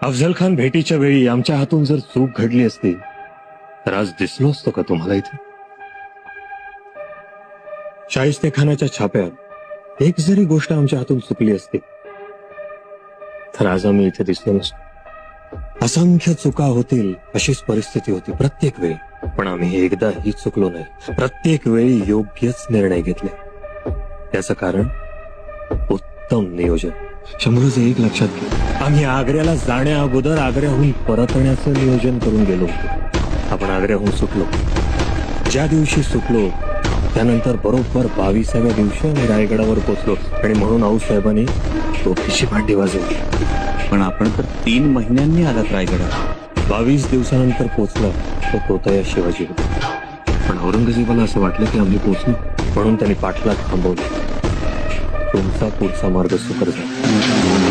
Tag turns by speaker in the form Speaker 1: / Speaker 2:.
Speaker 1: अफझल खान भेटीच्या वेळी आमच्या हातून जर चूक घडली असती तर आज दिसलो असतो का तुम्हाला इथे? शाहिस्तेखानाच्या छाप्यात एक जरी गोष्ट आमच्या हातून चुकली असती तर आज आम्ही इथे दिसलो नसतो. असंख्य चुका होतील अशीच परिस्थिती होती प्रत्येक वेळी, पण आम्ही एकदाही चुकलो नाही. प्रत्येक वेळी योग्यच निर्णय घेतले. त्याचं कारण उत्तम नियोजन. शंभरूचं एक लक्षात घे, आम्ही आग्र्याला जाण्या अगोदर आग्र्याहून परतण्याचं नियोजन करून गेलो होतो. आपण आग्र्याहून सुटलो. ज्या दिवशी सुटलो त्यानंतर बरोबर 22व्या दिवशी आम्ही रायगडावर पोहोचलो आणि म्हणून आऊसाहेबांनी तोफीची भांडी वाजवली.
Speaker 2: पण आपण तर 3 महिन्यांनी आलात रायगडात.
Speaker 1: 22 दिवसानंतर पोहोचला तो तोतया शिवाजी होता. पण औरंगजेबाला असं वाटलं की आम्ही पोहोचलो म्हणून त्यांनी पाठलाग थांबवली. तुमचा पुढचा मार्ग सुकर झाला.